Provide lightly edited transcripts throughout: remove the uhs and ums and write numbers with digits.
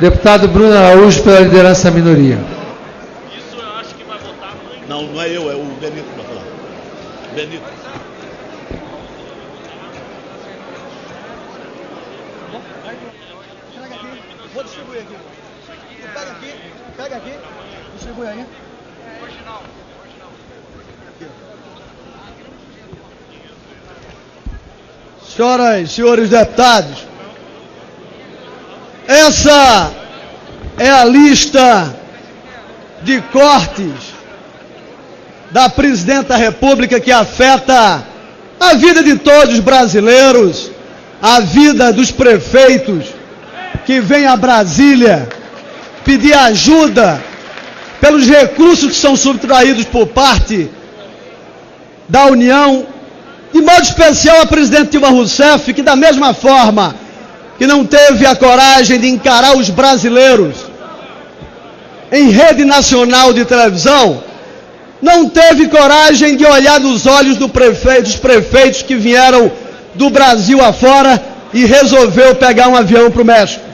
Deputado Bruno Araújo, pela liderança da minoria. Isso eu acho que vai votar amanhã. Não, não é eu, é o Benito que vai falar. Benito. Vou distribuir aqui. Pega aqui, distribui aí. Senhoras e senhores deputados, essa é a lista de cortes da Presidenta da República que afeta a vida de todos os brasileiros, a vida dos prefeitos que vêm a Brasília pedir ajuda pelos recursos que são subtraídos por parte da União, de modo especial a presidente Dilma Rousseff, que da mesma forma que não teve a coragem de encarar os brasileiros em rede nacional de televisão, não teve coragem de olhar nos olhos dos prefeitos que vieram do Brasil afora e resolveu pegar um avião para o México.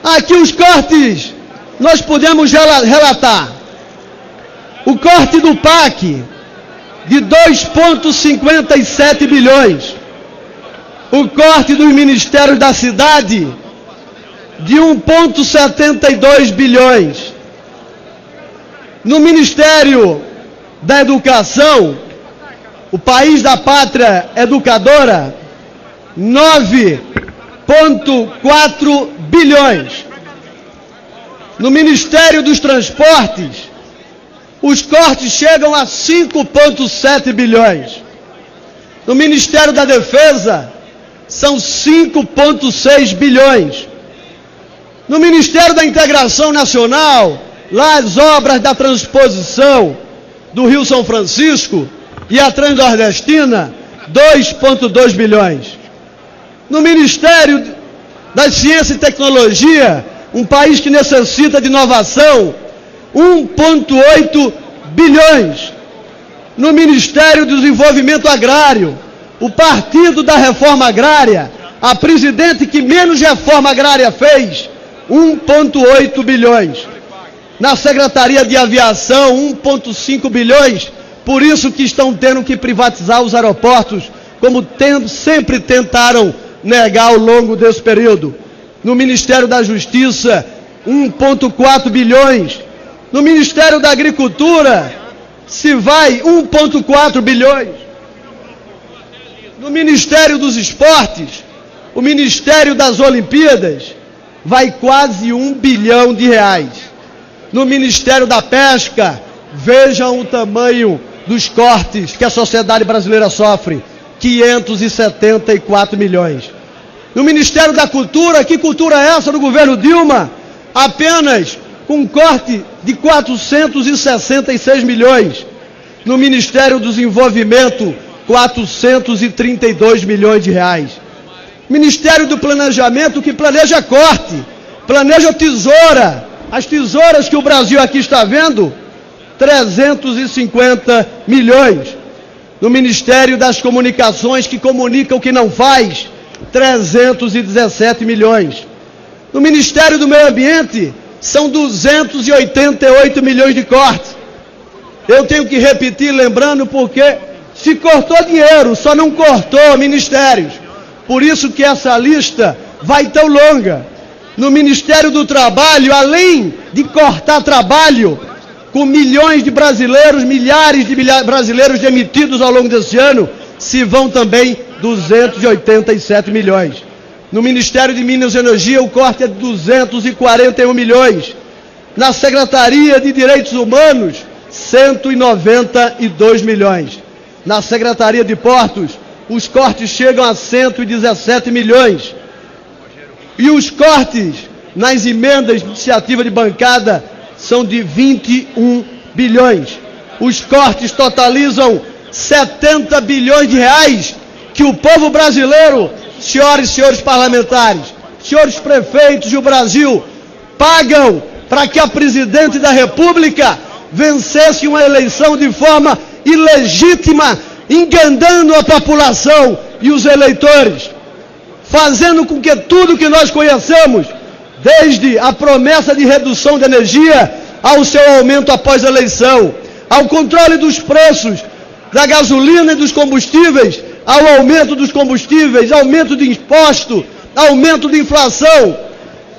Aqui os cortes nós podemos relatar. O corte do PAC de 2,57 bilhões. O corte dos Ministérios da Cidade de 1,72 bilhões. No Ministério da Educação, o país da pátria educadora, 9,4 bilhões. No Ministério dos Transportes, os cortes chegam a 5,7 bilhões. No Ministério da Defesa, são 5,6 bilhões. No Ministério da Integração Nacional, lá as obras da transposição do Rio São Francisco e a Transnordestina, 2,2 bilhões. No Ministério da Ciência e Tecnologia, um país que necessita de inovação, 1,8 bilhões. No Ministério do Desenvolvimento Agrário, o Partido da Reforma Agrária, a presidente que menos reforma agrária fez, 1,8 bilhões. Na Secretaria de Aviação, 1,5 bilhões, por isso que estão tendo que privatizar os aeroportos, como sempre tentaram negar ao longo desse período. No Ministério da Justiça, 1,4 bilhões. No Ministério da Agricultura, se vai 1,4 bilhões. No Ministério dos Esportes, o Ministério das Olimpíadas, vai quase 1 bilhão de reais. No Ministério da Pesca, vejam o tamanho dos cortes que a sociedade brasileira sofre, 574 milhões. No Ministério da Cultura, que cultura é essa do governo Dilma? Apenas com um corte de 466 milhões. No Ministério do Desenvolvimento, 432 milhões de reais. Ministério do Planejamento, que planeja corte, planeja tesoura, as tesouras que o Brasil aqui está vendo, 350 milhões. No Ministério das Comunicações, que comunica o que não faz, 317 milhões. No Ministério do Meio Ambiente, são 288 milhões de cortes. Eu tenho que repetir, lembrando, porque se cortou dinheiro, só não cortou ministérios. Por isso que essa lista vai tão longa. No Ministério do Trabalho, além de cortar trabalho, com milhões de brasileiros, milhares de brasileiros demitidos ao longo desse ano, se vão também 287 milhões. No Ministério de Minas e Energia, o corte é de 241 milhões. Na Secretaria de Direitos Humanos, 192 milhões. Na Secretaria de Portos, os cortes chegam a 117 milhões. E os cortes nas emendas de iniciativa de bancada são de 21 bilhões. Os cortes totalizam 70 bilhões de reais que o povo brasileiro, senhoras e senhores parlamentares, senhores prefeitos do Brasil, pagam para que a presidente da República vencesse uma eleição de forma ilegítima, enganando a população e os eleitores, fazendo com que tudo que nós conhecemos desde a promessa de redução de energia ao seu aumento após a eleição, ao controle dos preços da gasolina e dos combustíveis, ao aumento dos combustíveis, aumento de imposto, aumento de inflação.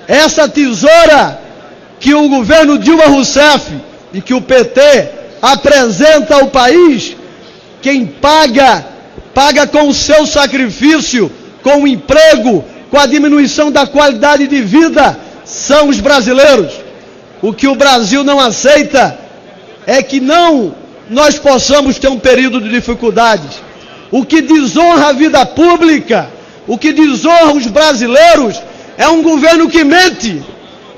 Essa tesoura que o governo Dilma Rousseff e que o PT apresenta ao país, quem paga com o seu sacrifício, com o emprego, com a diminuição da qualidade de vida, são os brasileiros. O que o Brasil não aceita é que nós possamos ter um período de dificuldades. O que desonra a vida pública, o que desonra os brasileiros, é um governo que mente,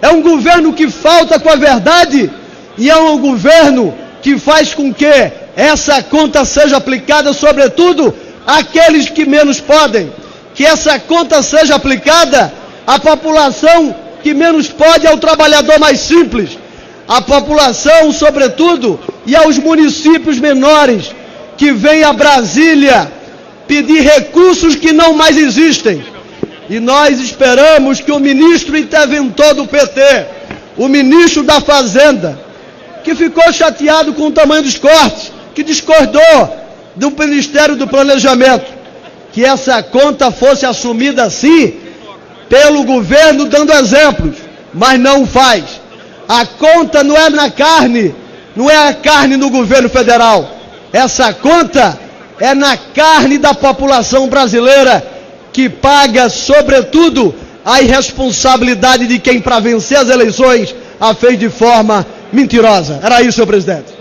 é um governo que falta com a verdade e é um governo que faz com que essa conta seja aplicada, sobretudo, àqueles que menos podem. Que essa conta seja aplicada à população que menos pode, ao trabalhador mais simples, à população, sobretudo, e aos municípios menores, que vêm a Brasília pedir recursos que não mais existem. E nós esperamos que o ministro interventor do PT, o ministro da Fazenda, que ficou chateado com o tamanho dos cortes, que discordou do Ministério do Planejamento, que essa conta fosse assumida assim pelo governo, dando exemplos, mas não faz. A conta não é na carne, não é a carne do governo federal. Essa conta é na carne da população brasileira, que paga, sobretudo, a irresponsabilidade de quem, para vencer as eleições, a fez de forma mentirosa. Era isso, senhor presidente.